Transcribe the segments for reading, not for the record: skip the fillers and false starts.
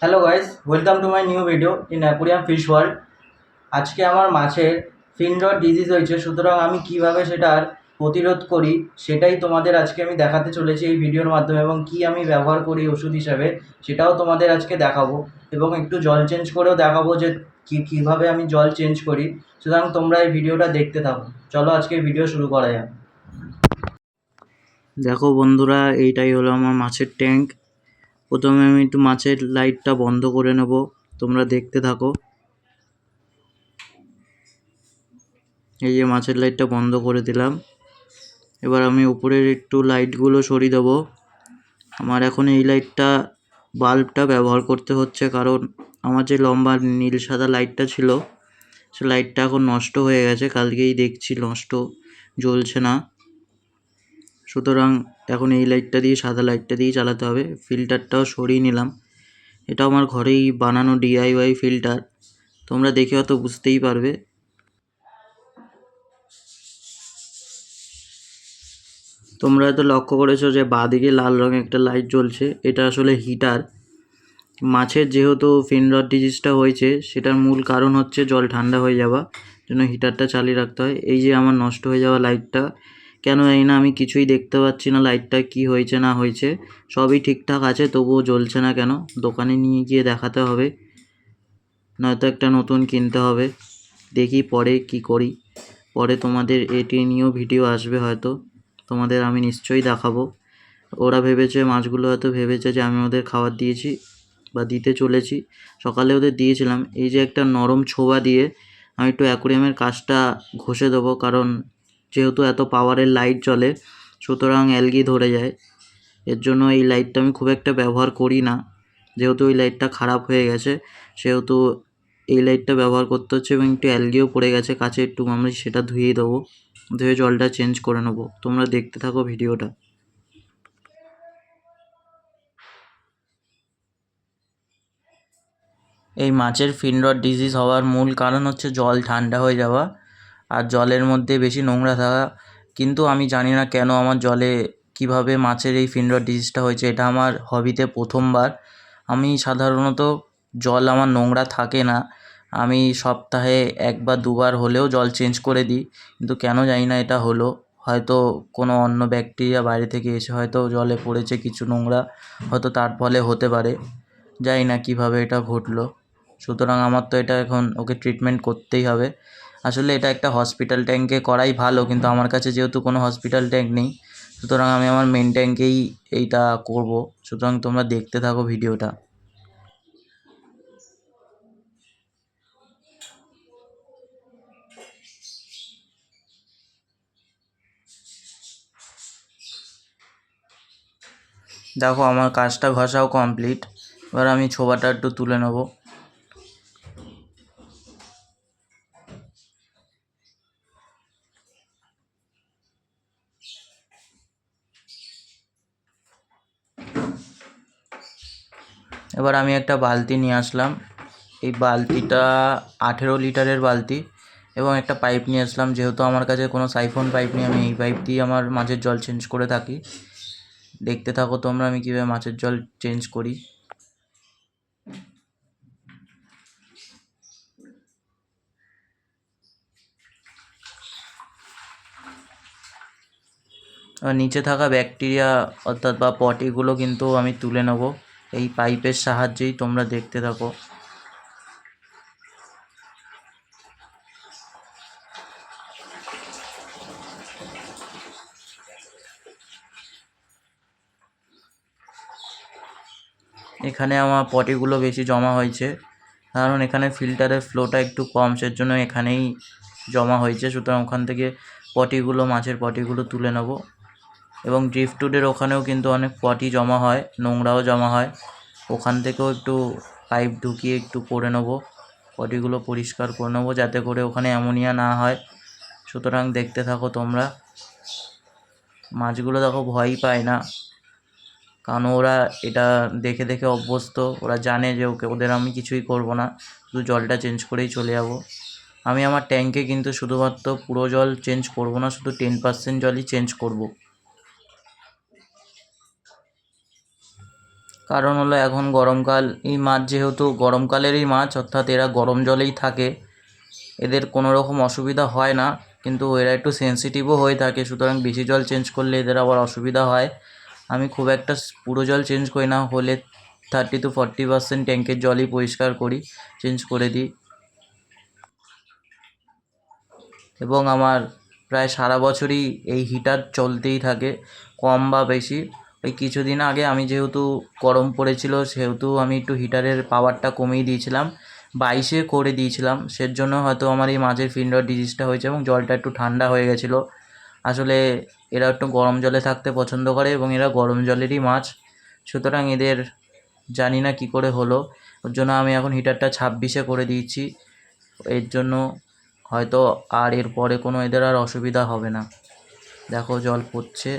Hello guys, welcome to my new video in aquarium fish world. আজকে আমার মাছের ফিন রট disease হয়েছে, সুতরাং আমি কিভাবে সেটার প্রতিরোধ করি সেটাই তোমাদের আজকে আমি দেখাতে চলেছি এই ভিডিওর মাধ্যমে, এবং কি আমি ব্যবহার করি ওষুধ হিসাবে সেটাও তোমাদের আজকে দেখাবো, এবং একটু জল চেঞ্জ করেও দেখাবো যে কীভাবে আমি জল চেঞ্জ করি। সুতরাং তোমরা এই ভিডিওটা দেখতে থাকো। চলো আজকে ভিডিও শুরু করা যাক। দেখো বন্ধুরা, এইটাই হলো আমার মাছের ট্যাঙ্ক। প্রথমে আমি একটু মাছের লাইটটা বন্ধ করে নেব, তোমরা দেখতে থাকো। এই যে মাছের লাইটটা বন্ধ করে দিলাম। এবার আমি উপরের একটু লাইটগুলো সরিয়ে দেবো। আমার এখন এই লাইটটা বাল্বটা ব্যবহার করতে হচ্ছে, কারণ আমার যে লম্বা নীল সাদা লাইটটা ছিল সে লাইটটা এখন নষ্ট হয়ে গেছে, কালকেই দেখছি নষ্ট, জ্বলছে না। সুতরাং এখন এই লাইটটা দিয়ে, সাদা লাইটটা দিয়ে চালাতে হবে। ফিল্টারটাও সরিয়ে নিলাম। এটা আমার ঘরেই বানানো DIY ফিল্টার, তোমরা দেখে হয়তো বুঝতেই পারবে। তোমরা হয়তো লক্ষ্য করেছো যে বাঁদিকে লাল রঙের একটা লাইট জ্বলছে, এটা আসলে হিটার। মাছের যেহেতু ফিন রট ডিজিজটা হয়েছে, সেটার মূল কারণ হচ্ছে জল ঠান্ডা হয়ে যাওয়া, জন্য হিটারটা চালিয়ে রাখতে হয়। এই যে আমার নষ্ট হয়ে যাওয়া লাইটটা, কেন জানি না, আমি কিছুই দেখতে পাচ্ছি না লাইটটা কি হয়েছে না হয়েছে। সবই ঠিকঠাক আছে, তবুও জ্বলছে না কেন? দোকানে নিয়ে গিয়ে দেখাতে হবে, নয়তো একটা নতুন কিনতে হবে। দেখি পরে কি করি। পরে তোমাদের এটি নিয়েও ভিডিও আসবে হয়তো, তোমাদের আমি নিশ্চয়ই দেখাবো। ওরা ভেবেছে, মাছগুলো হয়তো ভেবেছে যে আমি ওদের খাবার দিয়েছি বা দিতে চলেছি। সকালে ওদের দিয়েছিলাম। এই যে একটা নরম ছোবা দিয়ে আমি একটু অ্যাকুরিয়ামের কাছটা ঘষে দেবো, কারণ যেহেতু এত পাওয়ারের লাইট জ্বলে, সুতরাং অ্যালগি ধরে যায়। এর জন্য এই লাইটটা আমি খুব একটা ব্যবহার করি না। যেহেতু ওই লাইটটা খারাপ হয়ে গেছে, সেহেতু এই লাইটটা ব্যবহার করতে হচ্ছে, এবং একটু অ্যালগিও পড়ে গেছে কাছে, একটু আমি সেটা ধুয়ে দেবো। ধুয়ে জলটা চেঞ্জ করে নেবো। তোমরা দেখতে থাকো ভিডিওটা। এই মাছের ফিন রট ডিজিজ হওয়ার মূল কারণ হচ্ছে জল ঠান্ডা হয়ে যাওয়া আর জলের মধ্যে বেশি নোংরা থাকা। কিন্তু আমি জানি না কেন আমার জলে কিভাবে মাছের এই ফিন রট ডিজিজটা হয়েছে। এটা আমার হবিতে প্রথমবার। আমি সাধারণত জল আমার নোংরা থাকে না, আমি সপ্তাহে 1 বা 2 বার হলেও জল চেঞ্জ করে দিই, কিন্তু কেন জানি না এটা হলো। হয়তো কোনো অন্য ব্যাকটেরিয়া বাইরে থেকে এসে হয়তো জলে পড়েছে কিছু নোংরা, হয়তো তার ফলে হতে পারে। জানি না কীভাবে এটা ঘটলো। সুতরাং আমার তো এটা এখন ওকে ট্রিটমেন্ট করতেই হবে। আসলে এটা একটা হসপিটাল ট্যাঙ্কে করাই ভালো, কিন্তু আমার কাছে যেহেতু কোনো হসপিটাল ট্যাঙ্ক নেই, সুতরাং আমি আমার মেন ট্যাঙ্কেই এইটা করব। সুতরাং তোমরা দেখতে থাকো ভিডিওটা। দেখো আমার কাজটা ঘষাও কমপ্লিট। এবার আমি ছোবাটা একটু তুলে নেব। এবার আমি একটা বালতি নিয়ে আসলাম। এই বালতিটা 18 লিটারের বালতি, এবং একটা পাইপ নিয়ে আসলাম। যেহেতু আমার কাছে কোনো সাইফন পাইপ নেই, আমি এই পাইপ দিয়ে আমার মাছের জল চেঞ্জ করে থাকি। দেখতে থাকো তোমরা আমি কীভাবে মাছের জল চেঞ্জ করি। আর নিচে থাকা ব্যাকটেরিয়া অর্থাৎ বা পটিগুলো কিন্তু আমি তুলে নেব এই পাইপের সাহায্যেই। তোমরা দেখতে থাকো। এখানে আমার পটিগুলো বেশি জমা হয়েছে, কারণ এখানে ফিল্টারের ফ্লোটা একটু কম, সের জন্য এখানেই জমা হয়েছে। সুতরাং ওখান থেকে পটিগুলো, মাছের পটিগুলো তুলে নেব। এবং ড্রিফটুডের ওখানেও কিন্তু অনেক পটি জমা হয়, নোংরাও জমা হয়, ওখান থেকেও একটু পাইপ ঢুকিয়ে একটু করে নেব, পটিগুলো পরিষ্কার করে নেব, যাতে করে ওখানে অ্যামোনিয়া না হয়। সুতরাং দেখতে থাকো তোমরা। মাছগুলো দেখো ভয়ই পায় না, কারণ ওরা এটা দেখে দেখে অভ্যস্ত। ওরা জানে যে ওদের আমি কিছুই করব না, শুধু জলটা চেঞ্জ করেই চলে যাব। আমি আমার ট্যাঙ্কে কিন্তু শুধুমাত্র পুরো জল চেঞ্জ করব না, শুধু 10% জলই চেঞ্জ করব, কারণ হলো এখন গরমকাল, এই মাছ যেহেতু গরমকালেরই মাছ, অর্থাৎ এরা গরম জলেই থাকে, এদের কোনো রকম অসুবিধা হয় না, কিন্তু এরা একটু সেনসিটিভও হয়ে থাকে, সুতরাং বেশি জল চেঞ্জ করলে এদের আবার অসুবিধা হয়। আমি খুব একটা পুরো জল চেঞ্জ করি না, হলে 30-40% ট্যাঙ্কের জলই পরিষ্কার করি, চেঞ্জ করে দিই। এবং আমার প্রায় সারা বছরই এই হিটার চলতেই থাকে, কম বা বেশি। ওই কিছুদিন আগে আমি যেহেতু গরম পড়েছিল, সেহেতু আমি একটু হিটারের পাওয়ারটা কমিয়ে দিয়েছিলাম, 22-এ করে দিয়েছিলাম। সেজন্য হয়তো আমার এই মাছের ফিন রট ডিজিজটা হয়েছে এবং জলটা একটু ঠান্ডা হয়ে গেছিলো। আসলে এরা একটু গরম জলে থাকতে পছন্দ করে এবং এরা গরম জলেরই মাছ, সুতরাং এদের জানি না কী করে হলো, ওর জন্য আমি এখন হিটারটা 26-এ করে দিয়েছি। এর জন্য হয়তো আর এরপরে কোনো এদের আর অসুবিধা হবে না। দেখো জল পড়ছে,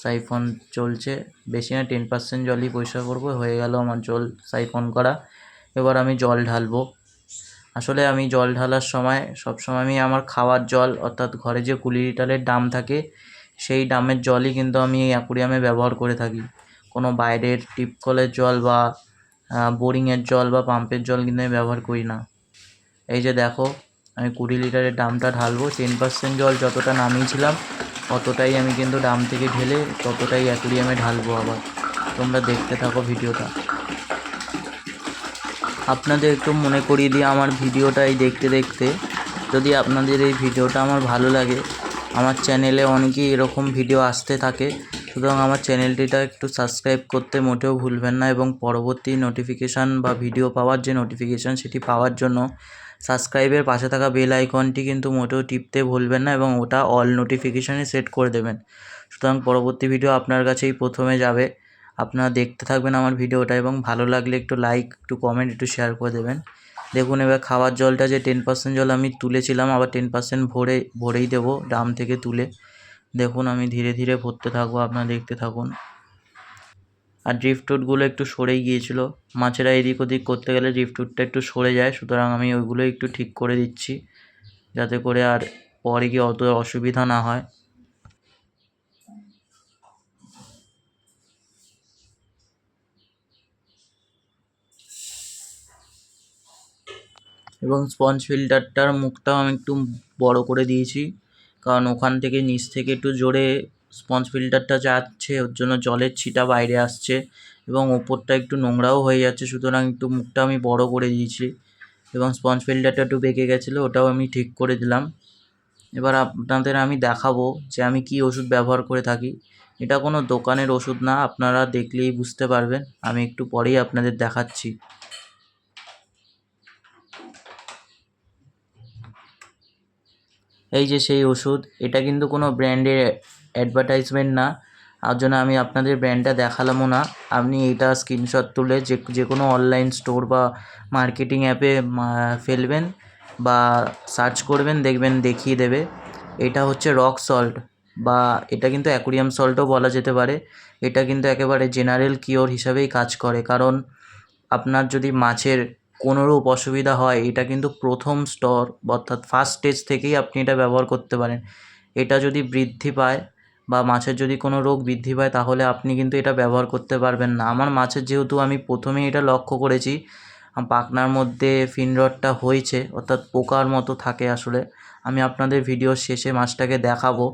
সাইফন চলছে, বেশি না 10% জলই পরিষ্কার করবো, হয়ে গেল আমার জল সাইফন করা। এবার আমি জল ঢালবো। আসলে আমি জল ঢালার সময় সবসময় আমি আমার খাওয়ার জল, অর্থাৎ ঘরে যে 20 লিটারের ড্রাম থাকে, সেই ড্রামের জলই কিন্তু আমি এই অ্যাকুরিয়ামে ব্যবহার করে থাকি। কোনো বাইরের টিপ কলের জল বা বোরিংয়ের জল বা পাম্পের জল কিন্তু আমি ব্যবহার করি না। এই যে দেখো, আমি 20 লিটারের ড্রামটা ঢালবো, 10% জল যতটা নামিয়েছিলাম অতটাই আমি কিন্তু ড্রাম থেকে ঢেলে ততটাই অ্যাকুরিয়ামে ঢালবো। আবার তোমরা দেখতে থাকো ভিডিওটা। আপনাদের একটু মনে করিয়ে দিই আমার ভিডিওটাই দেখতে দেখতে, যদি আপনাদের এই ভিডিওটা আমার ভালো লাগে, আমার চ্যানেলে অনেকেই এরকম ভিডিও আসতে থাকে, সুতরাং আমার চ্যানেলটিটা একটু সাবস্ক্রাইব করতে মোটেও ভুলবেন না, এবং পরবর্তী নোটিফিকেশান বা ভিডিও পাওয়ার যে নোটিফিকেশান সেটি পাওয়ার জন্য সাবস্ক্রাইবের পাশে থাকা বেল আইকনটি কিন্তু মোটেও টিপতে ভুলবেন না, এবং ওটা অল নোটিফিকেশানে সেট করে দেবেন। সুতরাং পরবর্তী ভিডিও আপনার কাছেই প্রথমে যাবে। আপনারা দেখতে থাকবেন আমার ভিডিওটা, এবং ভালো লাগলে একটু লাইক, একটু কমেন্ট, একটু শেয়ার করে দেবেন। দেখুন এবার খাওয়ার জলটা যে 10% জল আমি তুলেছিলাম, আবার 10% ভরেই দেবো ড্রাম থেকে তুলে। দেখুন আমি ধীরে ধীরে ভরতে থাকবো, আপনারা দেখতে থাকুন। আর ড্রিফটউডগুলো একটু সরেই গিয়েছিলো, মাছেরা এদিক ওদিক করতে গেলে ড্রিফটউডটা একটু সরে যায়, সুতরাং আমি ওইগুলো একটু ঠিক করে দিচ্ছি, যাতে করে আর পরে গিয়ে অত অসুবিধা না হয়। এবং স্পঞ্জ ফিল্টারটার মুখটাও আমি একটু বড় করে দিয়েছি, কারণ ওখান থেকে নিচ থেকে একটু জোরে স্পঞ্জ ফিল্টারটা যাচ্ছে, ওর জন্য জলের ছিটা বাইরে আসছে এবং ওপরটা একটু নোংরাও হয়ে যাচ্ছে, সুতরাং একটু মুখটা আমি বড় করে দিয়েছি। এবং স্পঞ্জ ফিল্টারটা একটু বেঁকে গেছিলো, ওটাও আমি ঠিক করে দিলাম। এবার আপনাদের আমি দেখাবো যে আমি কি ওষুধ ব্যবহার করে থাকি। এটা কোনো দোকানের ওষুধ না, আপনারা দেখলেই বুঝতে পারবেন, আমি একটু পরেই আপনাদের দেখাচ্ছি। এই যে সেই ওষুধ, এটা কিন্তু কোনো ব্র্যান্ডের অ্যাডভার্টাইজমেন্ট না, আর জন্য আমি আপনাদের ব্র্যান্ডটা দেখালামও না। আপনি এইটা স্ক্রিনশট তুলে যে কোনো অনলাইন স্টোর বা মার্কেটিং অ্যাপে ফেলবেন বা সার্চ করবেন, দেখবেন দেখিয়ে দেবে। এটা হচ্ছে রক সল্ট, বা এটা কিন্তু অ্যাকুরিয়াম সল্টও বলা যেতে পারে। এটা কিন্তু একেবারে জেনারেল কিওর হিসাবেই কাজ করে, কারণ আপনার যদি মাছের কোনোরূপ অসুবিধা হয়, এটা কিন্তু প্রথম স্তর অর্থাৎ ফার্স্ট স্টেজ থেকেই আপনি এটা ব্যবহার করতে পারেন। এটা যদি বৃদ্ধি পায় বা মাছের যদি কোনো রোগ বৃদ্ধি পায়, তাহলে আপনি কিন্তু এটা ব্যবহার করতে পারবেন না। আমার মাছের যেহেতু আমি প্রথমেই এটা লক্ষ্য করেছি, পাখনার মধ্যে ফিন রটটা হয়েছে, অর্থাৎ পোকার মতো থাকে আসলে। আমি আপনাদের ভিডিওর শেষে মাছটাকে দেখাবো,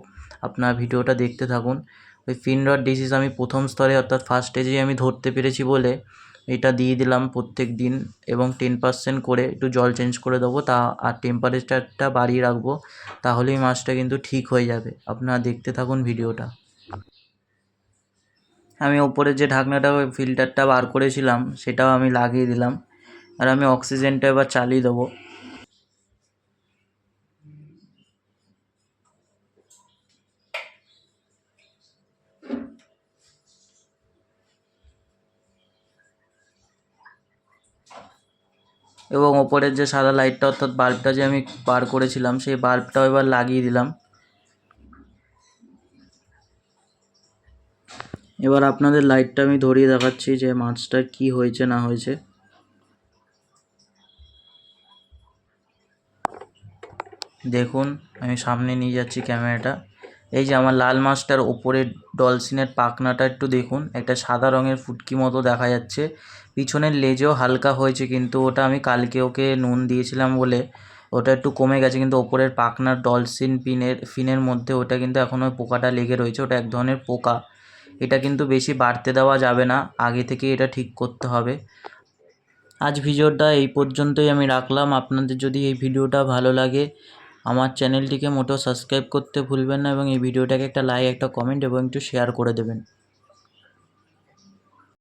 আপনারা ভিডিওটা দেখতে থাকুন। ওই ফিন রট ডিজিজ আমি প্রথম স্তরে অর্থাৎ ফার্স্ট স্টেজেই আমি ধরতে পেরেছি বলে এটা দিয়ে দিলাম প্রত্যেক দিন, এবং 10% করে একটু জল চেঞ্জ করে দেবো, আর টেম্পারেচারটা বাড়িয়ে রাখবো, তাহলেই মাছটা কিন্তু ঠিক হয়ে যাবে। আপনারা দেখতে থাকুন ভিডিওটা। আমি ওপরে যে ঢাকনাটা ফিল্টারটা বার করেছিলাম সেটাও আমি লাগিয়ে দিলাম, আর আমি অক্সিজেনটা এবার চালিয়ে দেবো। এবং ওপরের যে সাদা লাইটটা অর্থাৎ বাল্বটা যে আমি বার করেছিলাম, সেই বাল্বটাও এবার লাগিয়ে দিলাম। এবার আপনাদের লাইটটা আমি ধরিয়ে দেখাচ্ছি যে মাছটা কি হয়েছে না হয়েছে। দেখুন আমি সামনে নিয়ে যাচ্ছি ক্যামেরাটা, এই যে আমার লাল মাছটার ওপরের ডলসিনের পাখনাটা একটু দেখুন, একটা সাদা রঙের ফুটকি মতো দেখা যাচ্ছে। পিছনের লেজেও হালকা হয়েছে, কিন্তু ওটা আমি কালকে ওকে নুন দিয়েছিলাম বলে ওটা একটু কমে গেছে, কিন্তু ওপরের পাখনার ডলসিন ফিনের মধ্যে ওটা কিন্তু এখনও পোকাটা লেগে রয়েছে। ওটা এক ধরনের পোকা, এটা কিন্তু বেশি বাড়তে দেওয়া যাবে না, আগে থেকে এটা ঠিক করতে হবে। আজ ভিডিওটা এই পর্যন্তই আমি রাখলাম। আপনাদের যদি এই ভিডিওটা ভালো লাগে আমার চ্যানেলটিকে মোটেও সাবস্ক্রাইব করতে ভুলবেন না, এবং এই ভিডিওটাকে একটা লাইক, একটা কমেন্ট এবং একটু শেয়ার করে দেবেন।